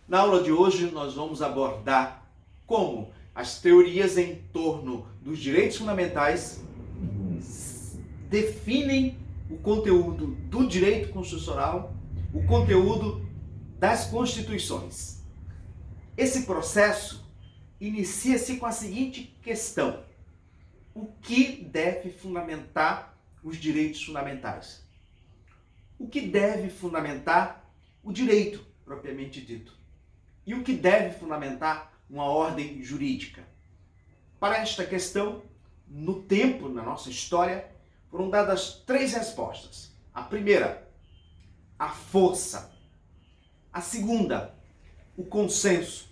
Na aula de hoje nós vamos abordar como as teorias em torno dos direitos fundamentais definem o conteúdo do direito constitucional, o conteúdo das constituições. Esse processo inicia-se com a seguinte questão: o que deve fundamentar os direitos fundamentais? O que deve fundamentar o direito propriamente dito? E o que deve fundamentar uma ordem jurídica? Para esta questão, no tempo, na nossa história, foram dadas três respostas. A primeira, a força. A segunda, o consenso.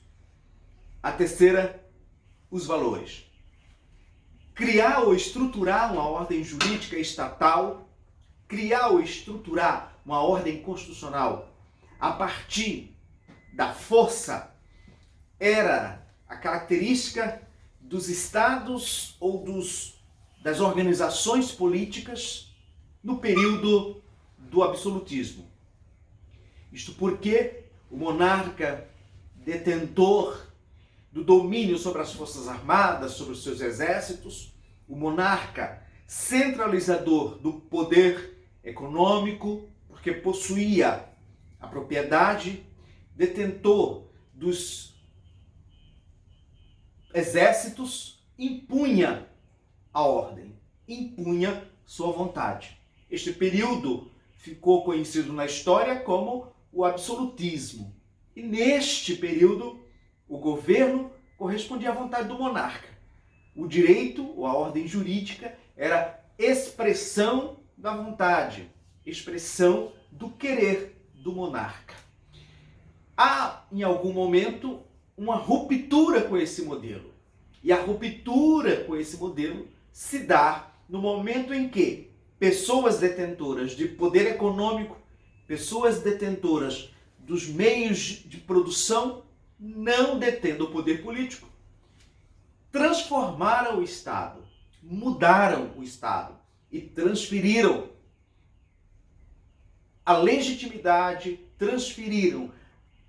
A terceira, os valores. Criar ou estruturar uma ordem jurídica estatal, criar ou estruturar uma ordem constitucional a partir da força era a característica dos estados ou das organizações políticas no período do absolutismo. Isto porque o monarca, detentor do domínio sobre as forças armadas, sobre os seus exércitos, o monarca centralizador do poder econômico, porque possuía a propriedade, detentor dos exércitos, impunha a ordem, impunha sua vontade. Este período ficou conhecido na história como o absolutismo. E neste período, o governo correspondia à vontade do monarca. O direito, ou a ordem jurídica, era expressão da vontade, expressão do querer do monarca. Há, em algum momento, uma ruptura com esse modelo. E a ruptura com esse modelo se dá no momento em que pessoas detentoras de poder econômico, pessoas detentoras dos meios de produção, não detendo o poder político, transformaram o Estado, mudaram o Estado e transferiram a legitimidade, transferiram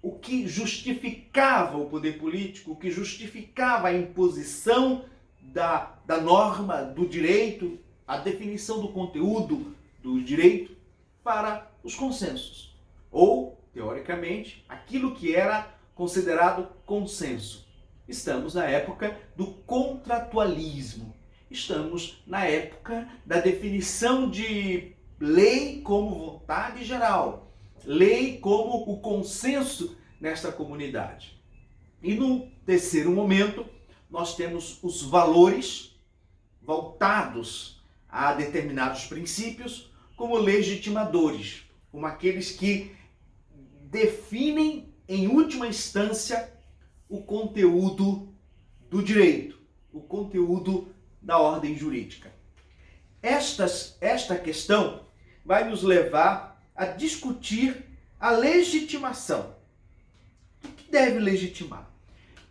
o que justificava o poder político, o que justificava a imposição da norma, do direito, a definição do conteúdo do direito para os consensos. Ou, teoricamente, aquilo que era considerado consenso. Estamos na época do contratualismo. Estamos na época da definição de lei como vontade geral, lei como o consenso nesta comunidade. E no terceiro momento, nós temos os valores voltados a determinados princípios como legitimadores, como aqueles que definem, em última instância, o conteúdo do direito, o conteúdo da ordem jurídica. Esta questão vai nos levar a discutir a legitimação. O que deve legitimar?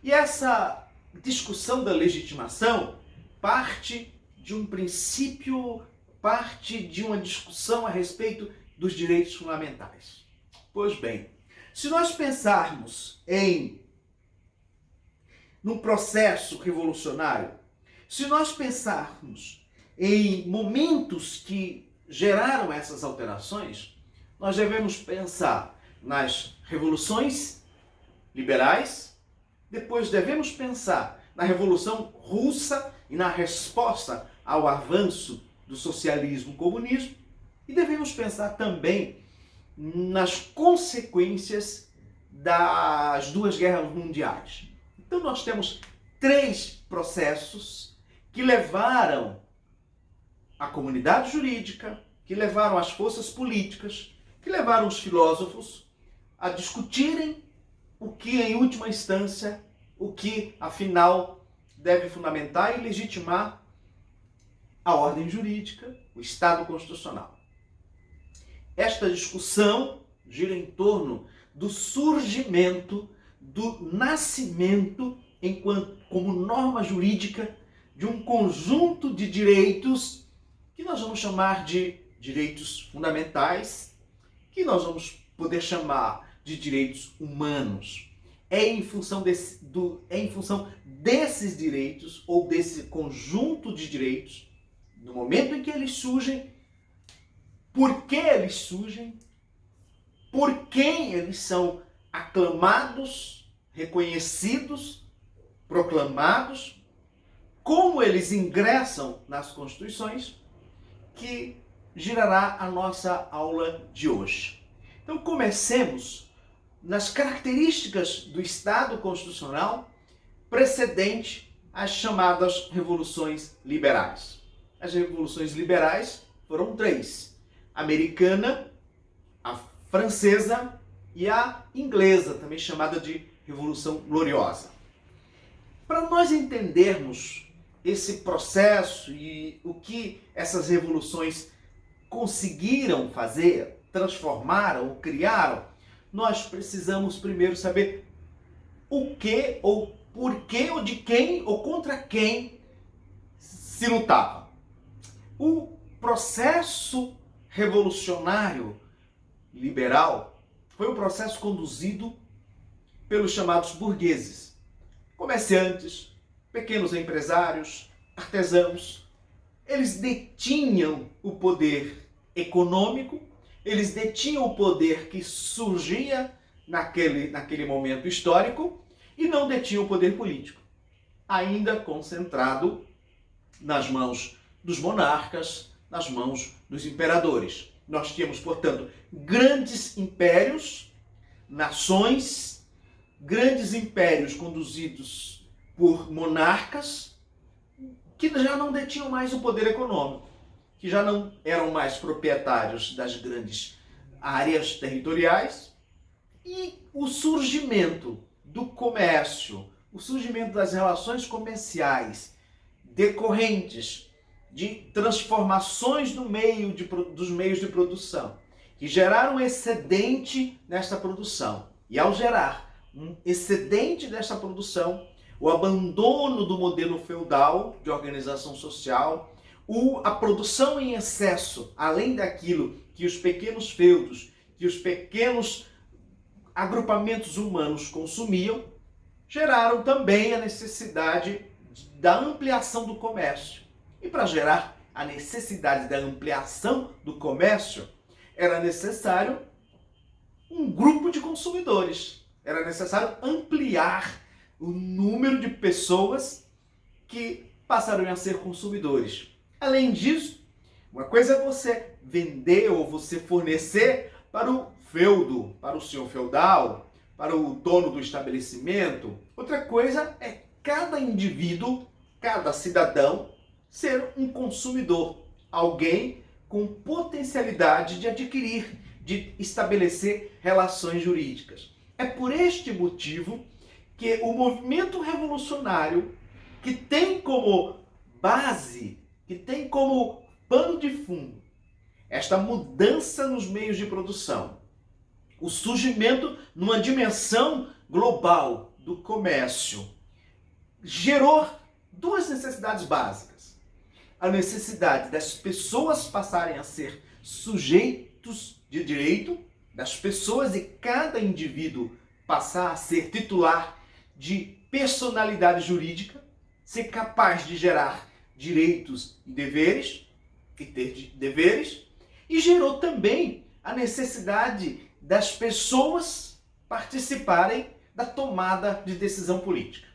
E essa discussão da legitimação parte de um princípio, parte de uma discussão a respeito dos direitos fundamentais. Pois bem, se nós pensarmos num processo revolucionário, se nós pensarmos em momentos que geraram essas alterações, nós devemos pensar nas revoluções liberais, depois devemos pensar na Revolução Russa e na resposta ao avanço do socialismo e comunismo, e devemos pensar também nas consequências das duas guerras mundiais. Então nós temos três processos que levaram a comunidade jurídica, que levaram as forças políticas, que levaram os filósofos a discutirem o que, em última instância, o que, afinal, deve fundamentar e legitimar a ordem jurídica, o Estado constitucional. Esta discussão gira em torno do surgimento, do nascimento, como norma jurídica, de um conjunto de direitos que nós vamos chamar de direitos fundamentais, que nós vamos poder chamar de direitos humanos. é em função desses direitos ou desse conjunto de direitos, no momento em que eles surgem, por que eles surgem, por quem eles são aclamados, reconhecidos, proclamados, como eles ingressam nas constituições, que girará a nossa aula de hoje. Então comecemos nas características do Estado constitucional precedente às chamadas revoluções liberais. As revoluções liberais foram três: a americana, a francesa e a inglesa, também chamada de Revolução Gloriosa. Para nós entendermos esse processo e o que essas revoluções conseguiram fazer, transformaram ou criaram, nós precisamos primeiro saber o que, ou por que, ou de quem, ou contra quem se lutava. O processo revolucionário liberal foi um processo conduzido pelos chamados burgueses, comerciantes, pequenos empresários, artesãos. Eles detinham o poder econômico, eles detinham o poder que surgia naquele momento histórico e não detinham o poder político, ainda concentrado nas mãos dos monarcas, nas mãos dos imperadores. Nós tínhamos, portanto, grandes impérios, nações, grandes impérios conduzidos por monarcas que já não detinham mais o poder econômico, que já não eram mais proprietários das grandes áreas territoriais, e o surgimento do comércio, o surgimento das relações comerciais decorrentes de transformações dos meios de produção, que geraram excedente nesta produção. E ao gerar um excedente desta produção, o abandono do modelo feudal de organização social, a produção em excesso, além daquilo que os pequenos feudos, que os pequenos agrupamentos humanos consumiam, geraram também a necessidade da ampliação do comércio. E para gerar a necessidade da ampliação do comércio, era necessário um grupo de consumidores. Era necessário ampliar o número de pessoas que passariam a ser consumidores. Além disso, uma coisa é você vender ou você fornecer para o feudo, para o senhor feudal, para o dono do estabelecimento. Outra coisa é cada indivíduo, cada cidadão, ser um consumidor, alguém com potencialidade de adquirir, de estabelecer relações jurídicas. É por este motivo que o movimento revolucionário, que tem como base, que tem como pano de fundo esta mudança nos meios de produção, o surgimento numa dimensão global do comércio, gerou duas necessidades básicas. A necessidade das pessoas passarem a ser sujeitos de direito, das pessoas e cada indivíduo passar a ser titular de personalidade jurídica, ser capaz de gerar direitos e deveres, e ter deveres, e gerou também a necessidade das pessoas participarem da tomada de decisão política.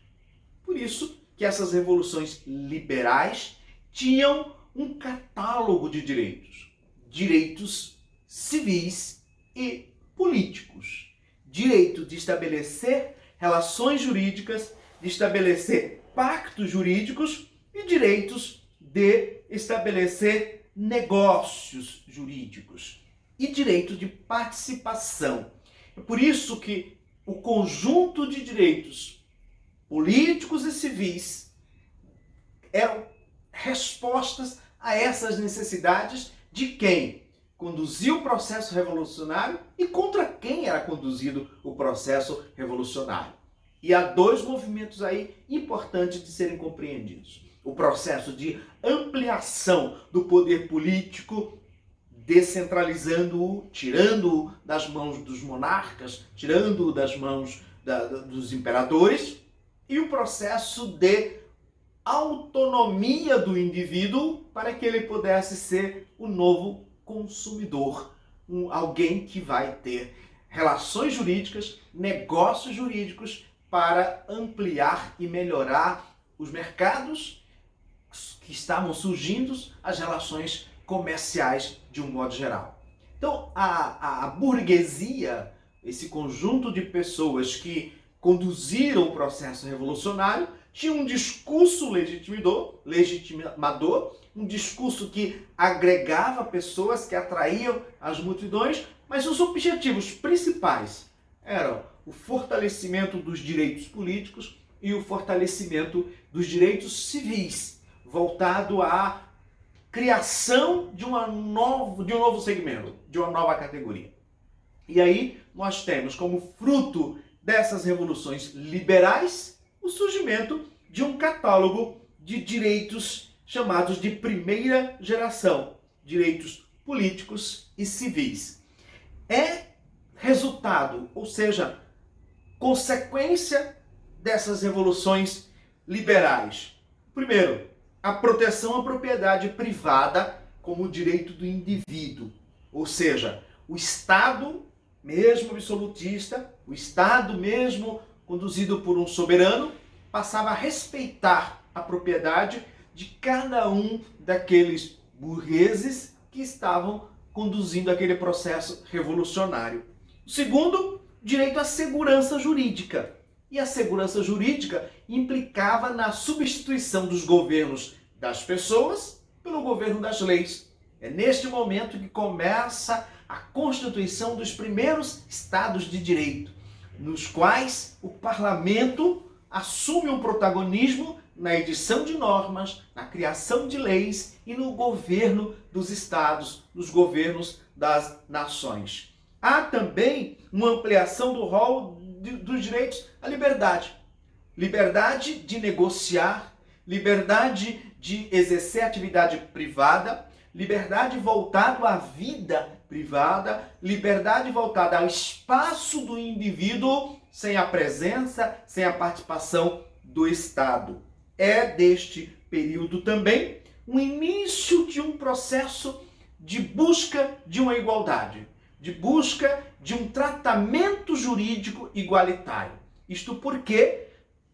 Por isso que essas revoluções liberais tinham um catálogo de direitos. Direitos civis e políticos. Direito de estabelecer relações jurídicas, de estabelecer pactos jurídicos e direitos de estabelecer negócios jurídicos e direito de participação. É por isso que o conjunto de direitos políticos e civis eram respostas a essas necessidades de quem conduziu o processo revolucionário e contra quem era conduzido o processo revolucionário. E há dois movimentos aí importantes de serem compreendidos. O processo de ampliação do poder político, descentralizando-o, tirando-o das mãos dos monarcas, tirando-o das mãos dos imperadores e o processo de autonomia do indivíduo para que ele pudesse ser o novo consumidor, alguém que vai ter relações jurídicas, negócios jurídicos para ampliar e melhorar os mercados que estavam surgindo, as relações comerciais de um modo geral. Então, a burguesia, esse conjunto de pessoas que conduziram o processo revolucionário, tinha um discurso legitimador, um discurso que agregava pessoas, que atraíam as multidões, mas os objetivos principais eram o fortalecimento dos direitos políticos e o fortalecimento dos direitos civis, voltado à criação de um novo segmento, de uma nova categoria. E aí nós temos como fruto dessas revoluções liberais o surgimento de um catálogo de direitos chamados de primeira geração, direitos políticos e civis. É resultado, ou seja, consequência dessas revoluções liberais. Primeiro, a proteção à propriedade privada como direito do indivíduo, ou seja, o Estado mesmo absolutista, o Estado mesmo conduzido por um soberano, passava a respeitar a propriedade de cada um daqueles burgueses que estavam conduzindo aquele processo revolucionário. O segundo, direito à segurança jurídica. E a segurança jurídica implicava na substituição dos governos das pessoas pelo governo das leis. É neste momento que começa a constituição dos primeiros estados de direito, nos quais o parlamento assume um protagonismo na edição de normas, na criação de leis e no governo dos estados, nos governos das nações. Há também uma ampliação do rol dos direitos à liberdade. Liberdade de negociar, liberdade de exercer atividade privada, liberdade voltada à vida privada, liberdade voltada ao espaço do indivíduo sem a presença, sem a participação do Estado. É deste período também o início de um processo de busca de uma igualdade, de busca de um tratamento jurídico igualitário. Isto porque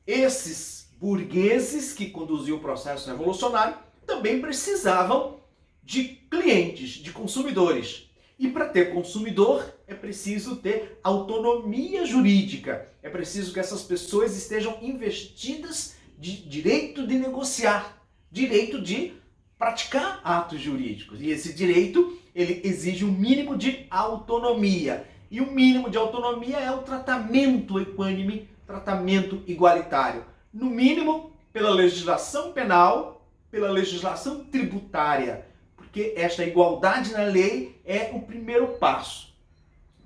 esses burgueses que conduziam o processo revolucionário também precisavam de clientes, de consumidores. E para ter consumidor é preciso ter autonomia jurídica. É preciso que essas pessoas estejam investidas de direito de negociar, direito de praticar atos jurídicos. E esse direito, ele exige um mínimo de autonomia. E o mínimo de autonomia é o tratamento equânime, tratamento igualitário. No mínimo, pela legislação penal, pela legislação tributária. Porque esta igualdade na lei é o primeiro passo.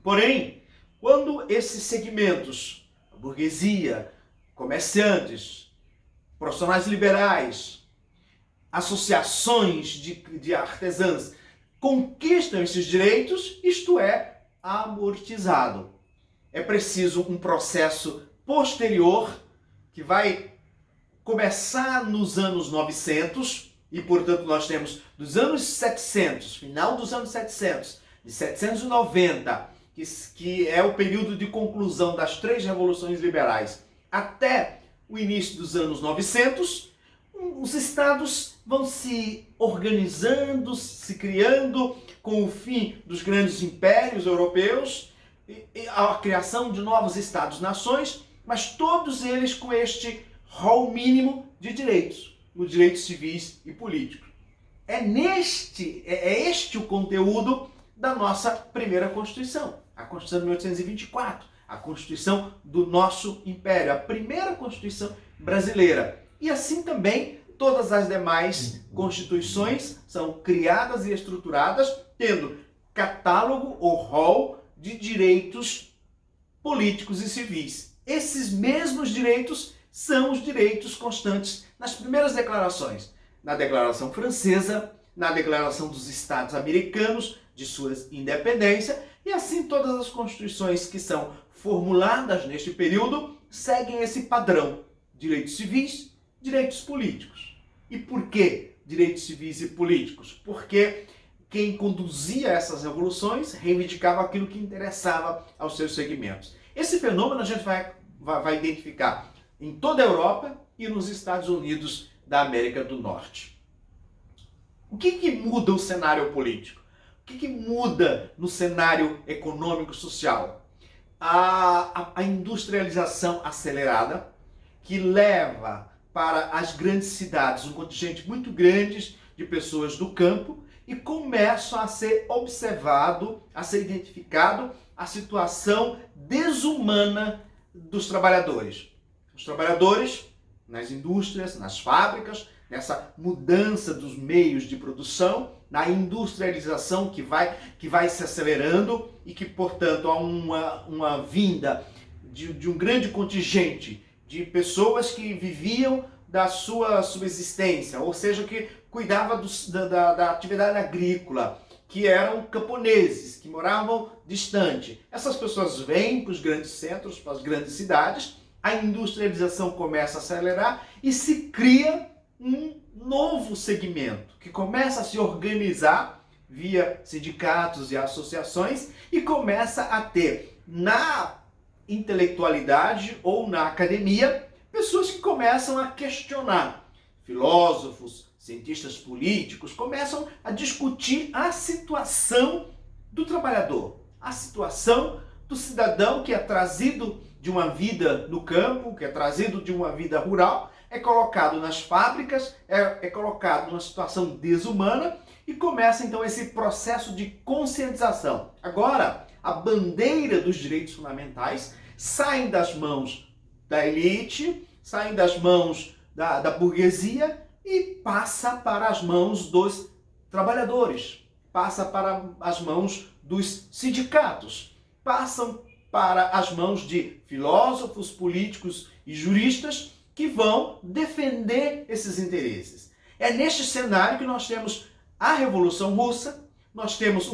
Porém, quando esses segmentos, a burguesia, comerciantes, profissionais liberais, associações de artesãs, conquistam esses direitos, isto é amortizado. É preciso um processo posterior que vai começar nos anos 900, e, portanto, nós temos dos anos 700, final dos anos 700, de 790, que é o período de conclusão das três revoluções liberais, até o início dos anos 900, os estados vão se organizando, se criando com o fim dos grandes impérios europeus, e a criação de novos estados-nações, mas todos eles com este rol mínimo de direitos. Os direitos civis e políticos. É este o conteúdo da nossa primeira Constituição, a Constituição de 1824, a Constituição do nosso Império, a primeira Constituição brasileira. E assim também todas as demais constituições são criadas e estruturadas tendo catálogo ou rol de direitos políticos e civis. Esses mesmos direitos são os direitos constantes nas primeiras declarações, na Declaração Francesa, na Declaração dos Estados Americanos, de sua independência, e assim todas as constituições que são formuladas neste período seguem esse padrão: direitos civis, direitos políticos. E por que direitos civis e políticos? Porque quem conduzia essas revoluções reivindicava aquilo que interessava aos seus segmentos. Esse fenômeno a gente vai identificar em toda a Europa e nos Estados Unidos da América do Norte. O que muda o cenário político? O que muda no cenário econômico-social? A industrialização acelerada, que leva para as grandes cidades um contingente muito grande de pessoas do campo, e começam a ser observado, a ser identificado a situação desumana dos trabalhadores. Os trabalhadores nas indústrias, nas fábricas, nessa mudança dos meios de produção, na industrialização que vai se acelerando e que, portanto, há uma vinda de um grande contingente de pessoas que viviam da sua subsistência, ou seja, que cuidava da atividade agrícola, que eram camponeses, que moravam distante. Essas pessoas vêm para os grandes centros, para as grandes cidades, a industrialização começa a acelerar e se cria um novo segmento que começa a se organizar via sindicatos e associações e começa a ter na intelectualidade ou na academia pessoas que começam a questionar. Filósofos, cientistas políticos começam a discutir a situação do trabalhador, a situação do cidadão que é trazido de uma vida no campo, que é trazido de uma vida rural, é colocado nas fábricas, é colocado numa situação desumana e começa então esse processo de conscientização. Agora, a bandeira dos direitos fundamentais sai das mãos da elite, sai das mãos da burguesia e passa para as mãos dos trabalhadores, passa para as mãos dos sindicatos, passam para as mãos de filósofos, políticos e juristas que vão defender esses interesses. É neste cenário que nós temos a Revolução Russa, nós temos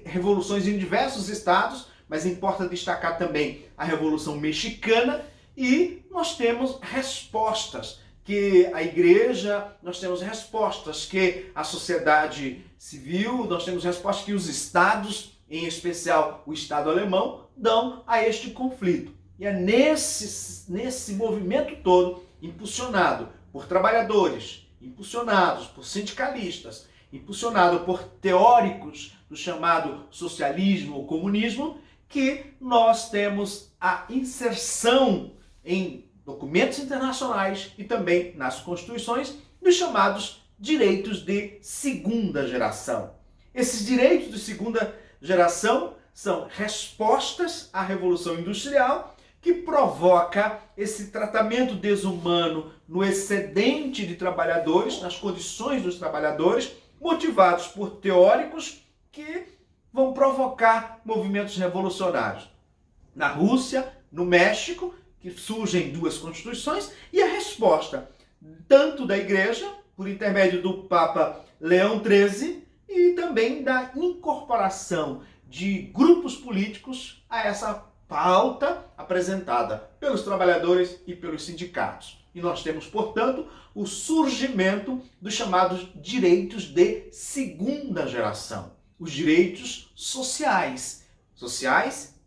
revoluções em diversos estados, mas importa destacar também a Revolução Mexicana, e nós temos respostas que a igreja, nós temos respostas que a sociedade civil, nós temos respostas que os estados, em especial o Estado alemão, dão a este conflito. E é nesse movimento todo, impulsionado por trabalhadores, impulsionados por sindicalistas, impulsionado por teóricos do chamado socialismo ou comunismo, que nós temos a inserção em documentos internacionais e também nas constituições dos chamados direitos de segunda geração. Esses direitos de segunda geração são respostas à Revolução Industrial, que provoca esse tratamento desumano no excedente de trabalhadores, nas condições dos trabalhadores, motivados por teóricos que vão provocar movimentos revolucionários. Na Rússia, no México, que surgem duas constituições, e a resposta tanto da Igreja, por intermédio do Papa Leão XIII, e também da incorporação de grupos políticos a essa pauta apresentada pelos trabalhadores e pelos sindicatos. E nós temos, portanto, o surgimento dos chamados direitos de segunda geração, os direitos sociais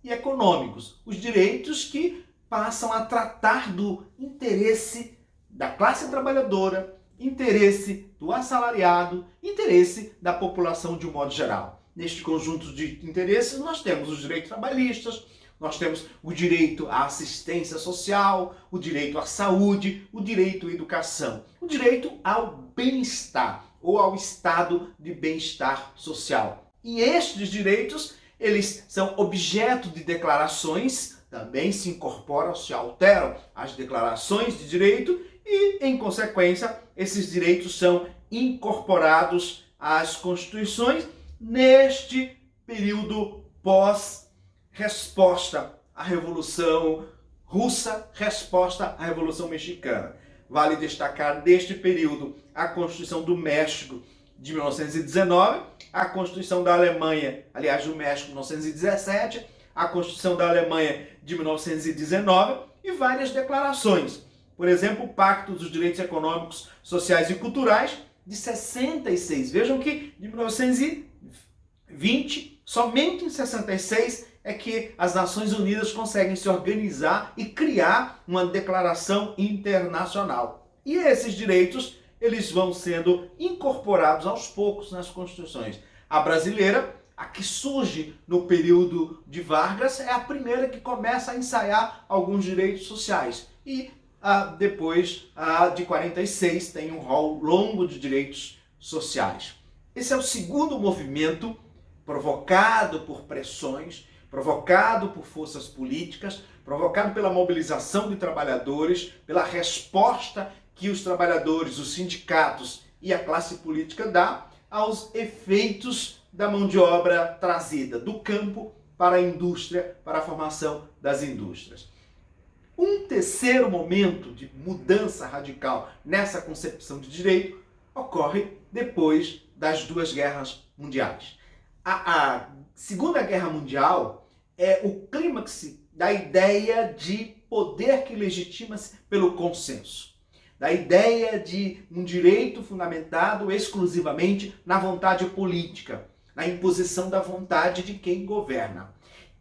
e econômicos, os direitos que passam a tratar do interesse da classe trabalhadora, interesse do assalariado, interesse da população de um modo geral. Neste conjunto de interesses, nós temos os direitos trabalhistas, nós temos o direito à assistência social, o direito à saúde, o direito à educação, o direito ao bem-estar ou ao estado de bem-estar social. E estes direitos, eles são objeto de declarações, também se incorporam, se alteram as declarações de direito e, em consequência, esses direitos são incorporados às constituições neste período pós-resposta à Revolução Russa, resposta à Revolução Mexicana. Vale destacar deste período a Constituição do México de 1919, a Constituição da Alemanha, aliás, do México, de 1917, a Constituição da Alemanha de 1919 e várias declarações. Por exemplo, o Pacto dos Direitos Econômicos, Sociais e Culturais de 66. Vejam que de 1920, somente em 66 é que as Nações Unidas conseguem se organizar e criar uma declaração internacional. E esses direitos, eles vão sendo incorporados aos poucos nas constituições. A brasileira, a que surge no período de Vargas, é a primeira que começa a ensaiar alguns direitos sociais. E depois, a de 46, tem um rol longo de direitos sociais. Esse é o segundo movimento provocado por pressões, provocado por forças políticas, provocado pela mobilização de trabalhadores, pela resposta que os trabalhadores, os sindicatos e a classe política dá aos efeitos da mão de obra trazida do campo para a indústria, para a formação das indústrias. Um terceiro momento de mudança radical nessa concepção de direito ocorre depois das duas guerras mundiais. A Segunda Guerra Mundial é o clímax da ideia de poder que legitima-se pelo consenso, da ideia de um direito fundamentado exclusivamente na vontade política, na imposição da vontade de quem governa.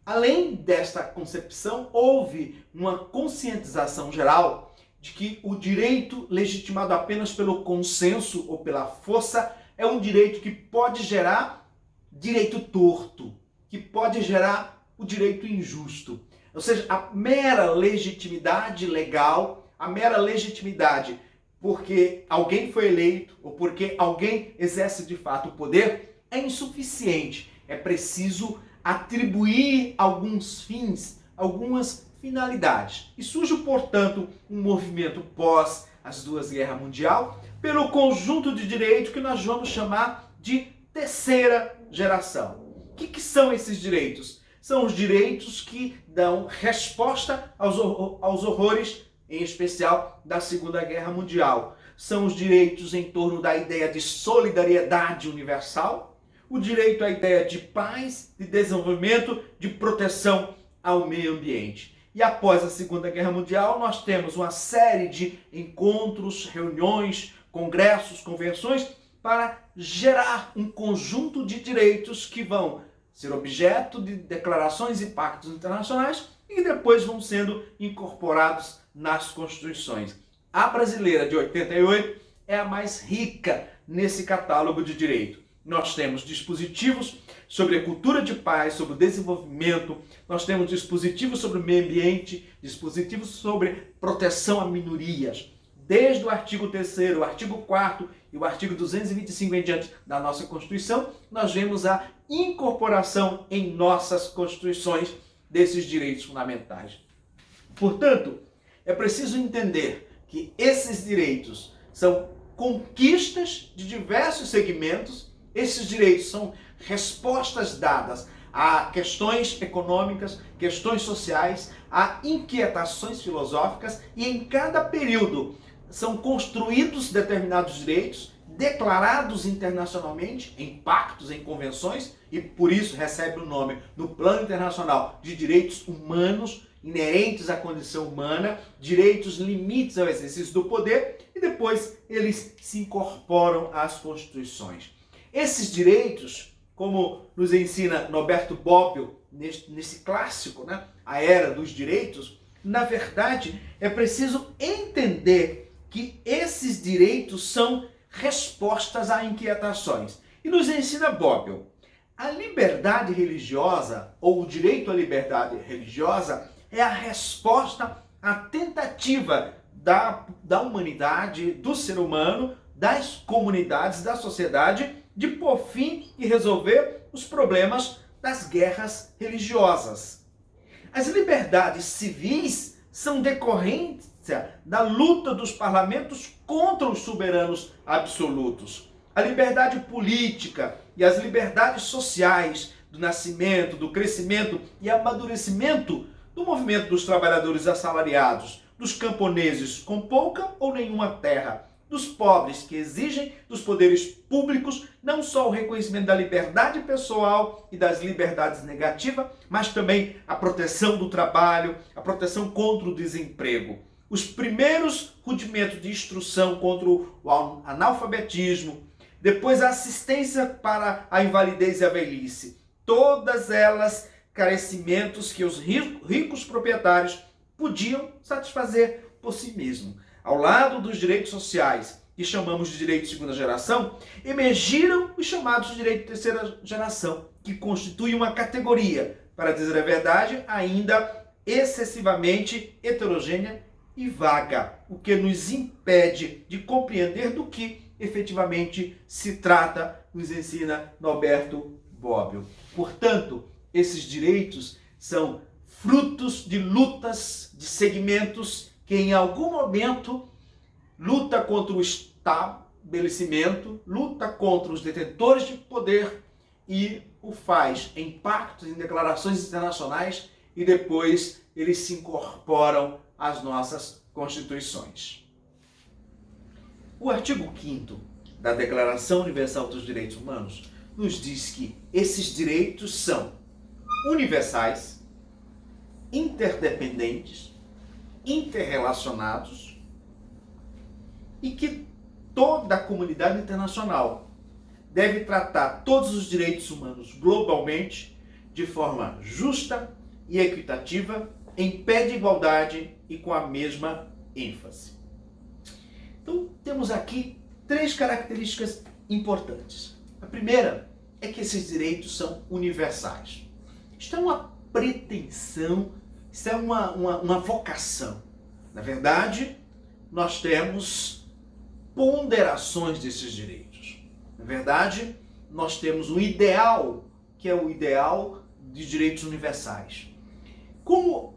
Além desta concepção, houve uma conscientização geral de que o direito legitimado apenas pelo consenso ou pela força é um direito que pode gerar direito torto, que pode gerar o direito injusto. Ou seja, a mera legitimidade legal, a mera legitimidade porque alguém foi eleito ou porque alguém exerce de fato o poder é insuficiente. É preciso atribuir alguns fins, algumas finalidades. E surge, portanto, um movimento pós as duas guerras mundiais pelo conjunto de direitos que nós vamos chamar de terceira geração. O que são esses direitos? São os direitos que dão resposta aos horrores, em especial da Segunda Guerra Mundial. São os direitos em torno da ideia de solidariedade universal, o direito à ideia de paz, de desenvolvimento, de proteção ao meio ambiente. E após a Segunda Guerra Mundial, nós temos uma série de encontros, reuniões, congressos, convenções, para gerar um conjunto de direitos que vão ser objeto de declarações e pactos internacionais e que depois vão sendo incorporados nas constituições. A brasileira de 88 é a mais rica nesse catálogo de direito. Nós temos dispositivos sobre a cultura de paz, sobre o desenvolvimento, nós temos dispositivos sobre o meio ambiente, dispositivos sobre proteção a minorias. Desde o artigo 3º, o artigo 4º e o artigo 225 em diante da nossa Constituição, nós vemos a incorporação em nossas constituições desses direitos fundamentais. Portanto, é preciso entender que esses direitos são conquistas de diversos segmentos. Esses direitos são respostas dadas a questões econômicas, questões sociais, a inquietações filosóficas, e em cada período são construídos determinados direitos, declarados internacionalmente, em pactos, em convenções, e por isso recebe o nome, no plano internacional, de direitos humanos, inerentes à condição humana, direitos limites ao exercício do poder, e depois eles se incorporam às constituições. Esses direitos, como nos ensina Norberto Bobbio, nesse clássico, né, A Era dos Direitos, na verdade é preciso entender que esses direitos são respostas a inquietações. E nos ensina Bobbio, a liberdade religiosa, ou o direito à liberdade religiosa, é a resposta à tentativa da humanidade, do ser humano, das comunidades, da sociedade, de pôr fim e resolver os problemas das guerras religiosas. As liberdades civis são decorrentes da luta dos parlamentos contra os soberanos absolutos. A liberdade política e as liberdades sociais do nascimento, do crescimento e amadurecimento do movimento dos trabalhadores assalariados, dos camponeses com pouca ou nenhuma terra, dos pobres, que exigem dos poderes públicos não só o reconhecimento da liberdade pessoal e das liberdades negativas, mas também a proteção do trabalho, a proteção contra o desemprego. Os primeiros rudimentos de instrução contra o analfabetismo, depois a assistência para a invalidez e a velhice. Todas elas carecimentos que os ricos proprietários podiam satisfazer por si mesmos. Ao lado dos direitos sociais, que chamamos de direito de segunda geração, emergiram os chamados direitos de terceira geração, que constituem uma categoria, para dizer a verdade, ainda excessivamente heterogênea e vaga, o que nos impede de compreender do que efetivamente se trata, nos ensina Norberto Bobbio. Portanto, esses direitos são frutos de lutas, de segmentos que em algum momento luta contra o estabelecimento, luta contra os detentores de poder e o faz em pactos, em declarações internacionais e depois eles se incorporam às nossas constituições. O artigo 5º da Declaração Universal dos Direitos Humanos nos diz que esses direitos são universais, interdependentes, interrelacionados e que toda a comunidade internacional deve tratar todos os direitos humanos globalmente de forma justa e equitativa, em pé de igualdade e com a mesma ênfase. Então, temos aqui 3 características importantes. A primeira é que esses direitos são universais. Isto é uma pretensão, isso é uma vocação. Na verdade, nós temos ponderações desses direitos. Na verdade, nós temos um ideal, que é o ideal de direitos universais. Como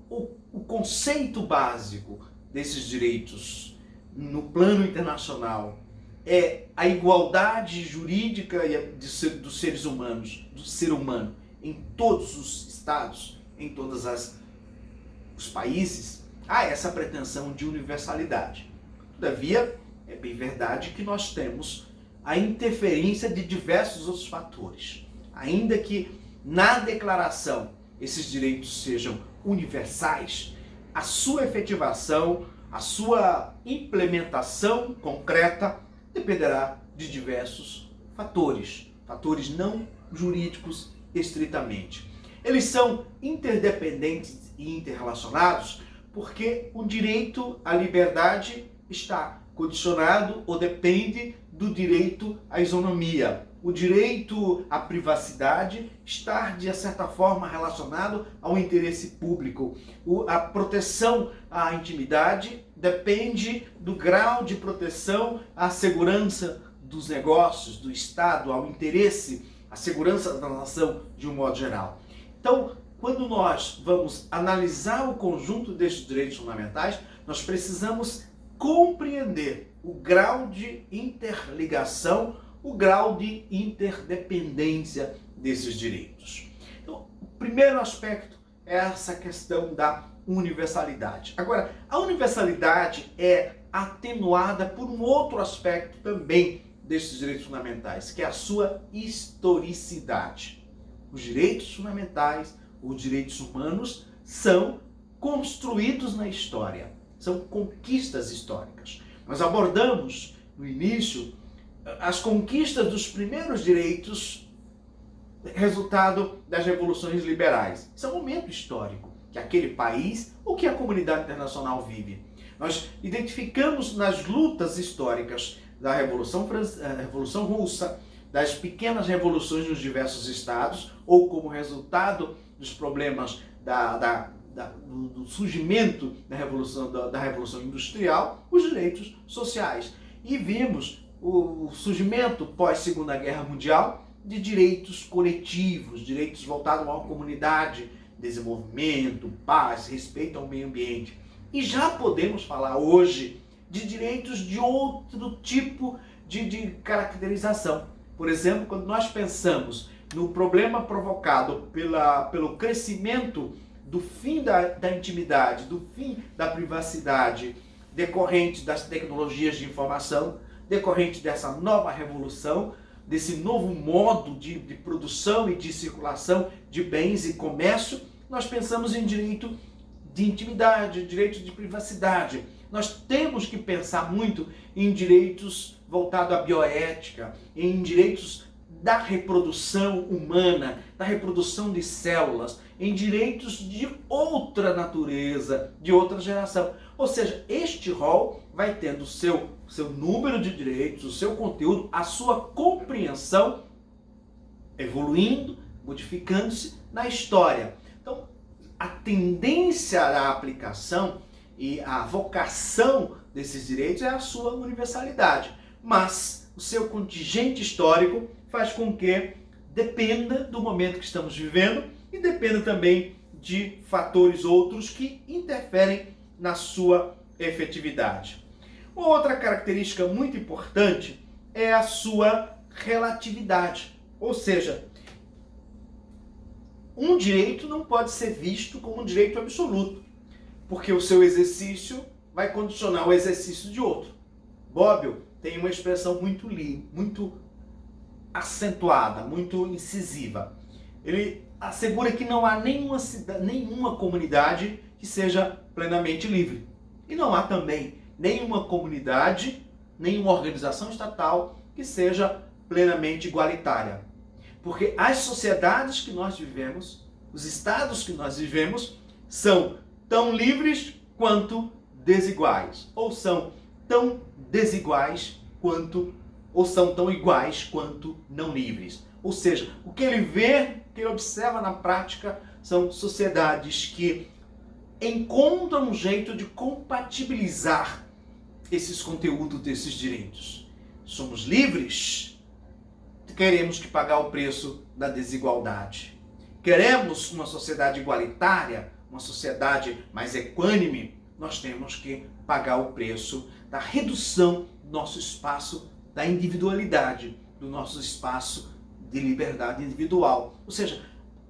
o conceito básico desses direitos no plano internacional é a igualdade jurídica dos seres humanos, do ser humano, em todos os estados, em todos os países, há essa pretensão de universalidade. Todavia, é bem verdade que nós temos a interferência de diversos outros fatores. Ainda que na declaração esses direitos sejam universais, a sua efetivação, a sua implementação concreta dependerá de diversos fatores, fatores não jurídicos estritamente. Eles são interdependentes e interrelacionados porque o direito à liberdade está condicionado ou depende do direito à isonomia. O direito à privacidade está, de certa forma, relacionado ao interesse público. A proteção à intimidade depende do grau de proteção à segurança dos negócios, do Estado, ao interesse, à segurança da nação de um modo geral. Então, quando nós vamos analisar o conjunto destes direitos fundamentais, nós precisamos compreender o grau de interligação, o grau de interdependência desses direitos. Então, o primeiro aspecto é essa questão da universalidade. Agora, a universalidade é atenuada por um outro aspecto também desses direitos fundamentais, que é a sua historicidade. Os direitos fundamentais, os direitos humanos, são construídos na história, são conquistas históricas. Nós abordamos no início as conquistas dos primeiros direitos, resultado das revoluções liberais. Isso é um momento histórico que aquele país ou que a comunidade internacional vive. Nós identificamos nas lutas históricas da Revolução Russa, das pequenas revoluções nos diversos estados, ou como resultado dos problemas do surgimento da Revolução Industrial, os direitos sociais. E vimos o surgimento pós-Segunda Guerra Mundial de direitos coletivos, direitos voltados à comunidade, desenvolvimento, paz, respeito ao meio ambiente. E já podemos falar hoje de direitos de outro tipo de caracterização. Por exemplo, quando nós pensamos no problema provocado pelo crescimento do fim da intimidade, do fim da privacidade, decorrente das tecnologias de informação, decorrente dessa nova revolução, desse novo modo de produção e de circulação de bens e comércio. Nós pensamos em direito de intimidade, direito de privacidade. Nós temos que pensar muito em direitos voltados à bioética, em direitos da reprodução humana, da reprodução de células, em direitos de outra natureza, de outra geração. Ou seja, este rol vai tendo o seu número de direitos, o seu conteúdo, a sua compreensão evoluindo, modificando-se na história. Então, a tendência da aplicação e a vocação desses direitos é a sua universalidade, mas o seu contingente histórico faz com que dependa do momento que estamos vivendo e dependa também de fatores outros que interferem na sua efetividade. Uma outra característica muito importante é a sua relatividade, ou seja, um direito não pode ser visto como um direito absoluto, porque o seu exercício vai condicionar o exercício de outro. Bobbio tem uma expressão muito acentuada, muito incisiva. Ele assegura que não há nenhuma comunidade que seja plenamente livre. E não há também nenhuma comunidade, nenhuma organização estatal que seja plenamente igualitária. Porque as sociedades que nós vivemos, os estados que nós vivemos, são tão livres quanto desiguais. Ou são tão desiguais quanto, ou são tão iguais quanto não livres. Ou seja, o que ele vê, o que ele observa na prática, são sociedades que encontram um jeito de compatibilizar esses conteúdos desses direitos. Somos livres, queremos que pagar o preço da desigualdade. Queremos uma sociedade igualitária, uma sociedade mais equânime, nós temos que pagar o preço da redução do nosso espaço da individualidade, do nosso espaço de liberdade individual. Ou seja,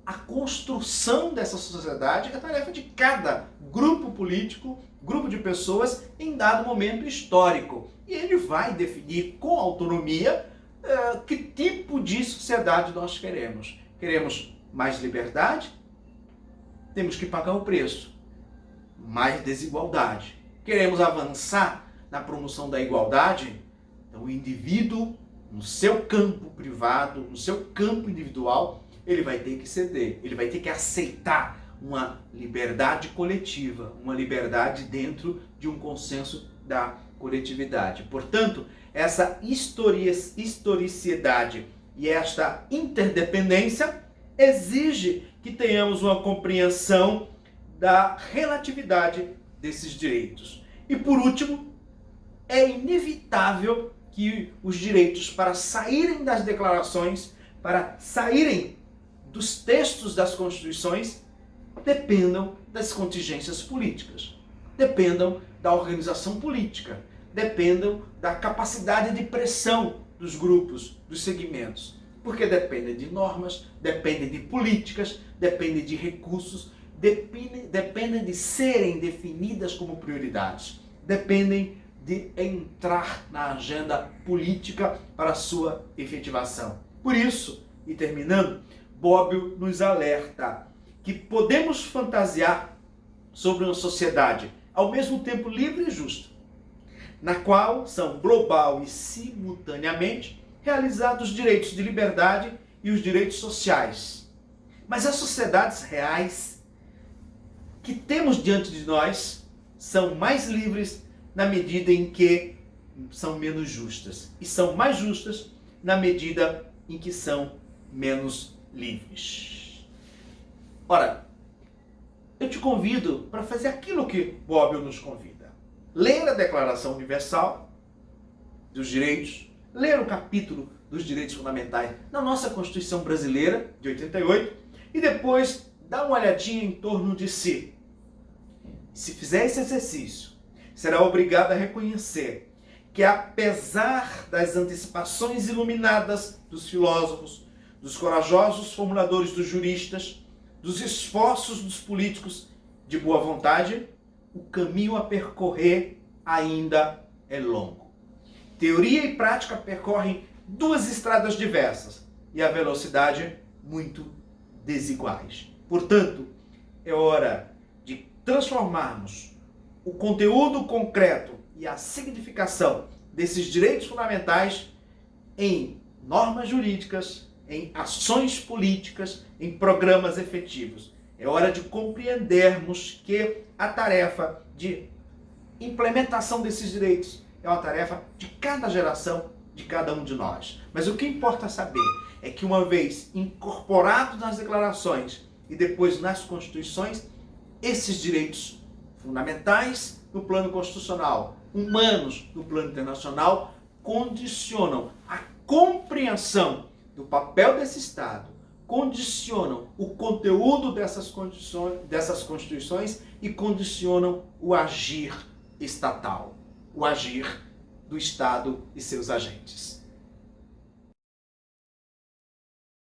a construção dessa sociedade é a tarefa de cada grupo político, grupo de pessoas em dado momento histórico. E ele vai definir com autonomia que tipo de sociedade nós queremos. Queremos mais liberdade? Temos que pagar o preço. Mais desigualdade. Queremos avançar na promoção da igualdade? Então o indivíduo, no seu campo privado, no seu campo individual, ele vai ter que ceder, ele vai ter que aceitar uma liberdade coletiva, uma liberdade dentro de um consenso da coletividade. Portanto, essa historicidade e esta interdependência exige que tenhamos uma compreensão da relatividade desses direitos. E por último, é inevitável que os direitos, para saírem das declarações, para saírem dos textos das constituições, dependam das contingências políticas, dependam da organização política, dependam da capacidade de pressão dos grupos, dos segmentos, porque dependem de normas, dependem de políticas, dependem de recursos, dependem de serem definidas como prioridades, dependem de entrar na agenda política para a sua efetivação. Por isso, e terminando, Bobbio nos alerta que podemos fantasiar sobre uma sociedade ao mesmo tempo livre e justa, na qual são global e simultaneamente realizados os direitos de liberdade e os direitos sociais. Mas as sociedades reais que temos diante de nós são mais livres na medida em que são menos justas. E são mais justas na medida em que são menos livres. Ora, eu te convido para fazer aquilo que Bobbio nos convida. Ler a Declaração Universal dos Direitos, ler o capítulo dos direitos fundamentais na nossa Constituição Brasileira, de 88, e depois dar uma olhadinha em torno de si. Se fizer esse exercício, será obrigado a reconhecer que, apesar das antecipações iluminadas dos filósofos, dos corajosos formuladores dos juristas, dos esforços dos políticos de boa vontade, o caminho a percorrer ainda é longo. Teoria e prática percorrem duas estradas diversas e a velocidade muito desiguais. Portanto, é hora de transformarmos o conteúdo concreto e a significação desses direitos fundamentais em normas jurídicas, em ações políticas, em programas efetivos. É hora de compreendermos que a tarefa de implementação desses direitos é uma tarefa de cada geração, de cada um de nós. Mas o que importa saber é que, uma vez incorporados nas declarações e depois nas constituições, esses direitos fundamentais no plano constitucional, humanos no plano internacional, condicionam a compreensão do papel desse Estado, condicionam o conteúdo dessas constituições e condicionam o agir estatal, o agir do Estado e seus agentes.